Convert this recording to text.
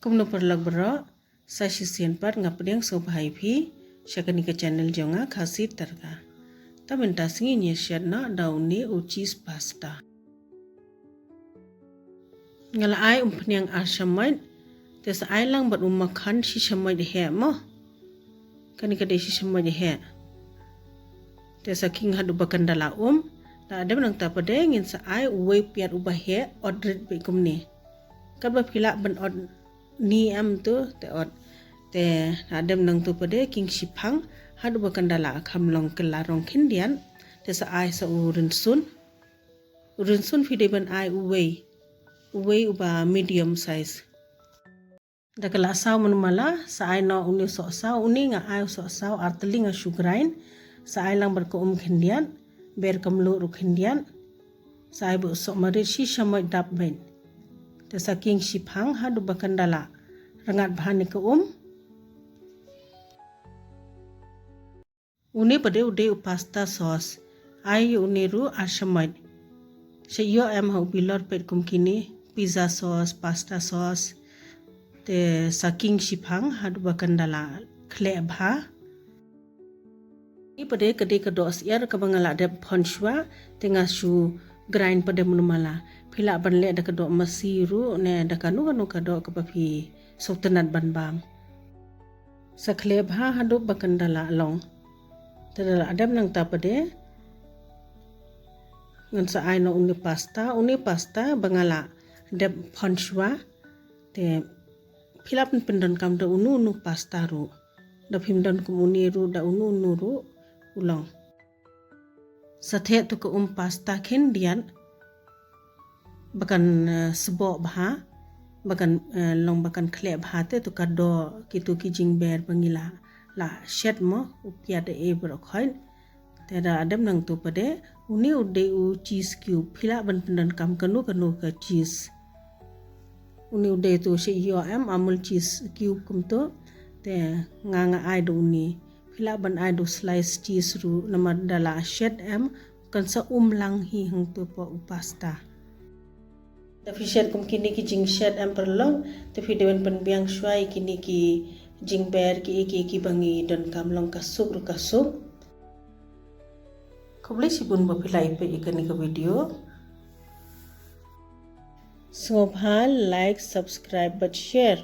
Kumno perlag bero sa sisian par ngapdeng so bhai phi shakani ka channel jonga khasi targa ta minta singi ni shed na dauni u cheese pasta ngala ai umpnyang ashamai tes ai lang bat umakhan shi shamai de he mo kani ka de shi shamai de he tes king hadu bakandala ta ada nang ta pade ngin sa ai uwe piat ubah he odrit be kumni kadba phila ban od ni am tu te od te adem nang tu pade king shipang hadu bakandala khamlong kelarong khindian te sa ai sa urun sun fide ban ai uwe uba medium size dakala saw manmala sa ai no uni so saw uni nga ai so saw artling a sugrain sa ai lang berko khindian ber kamlu ru khindian sa ai bu so mari shi shamai dap ben te sa king shipang hadu bakandala rangat bahani ke uni pade ude pasta sauce ai uni ru ashamai yo em ho bilor pet kini pizza sauce pasta sauce te sa king shipang hadu bakandala khle bha ipade kade kados yar kabangala de phonshwa tenga shu grind pade munumala phila banle da kado masiru ne da kanu kado kapapi soktanat banbam sakhle bha hadu bakandala long tadala adam nang tapade ngan sa ai no uni pasta bangala de phonshwa te phila pendon kam da unu pasta ru da phimdon kumuni ru da unu ru ulong sathe tu ko pasta khindian bakan sebo bha bakan long bakan khle bha te tu kado kitu ki jingber bangila la shed mo upya de e bro khoin te da adam nang tu pade uni ude u cheese cube phila ban pendon kam kanu ka cheese uni ude tu she yo am amul cheese cube kum to te nga ai do uni phila ban ai do slice cheese ru nama dala shed am kan sa lang hi hang tu po pasta da fisher kum kini ki jing shed am perlong te fidewen pen biang shwai kini ki jing ber ki bangi don kam long kasuk koble sibun ba phila ipe ikani ka video so like subscribe but share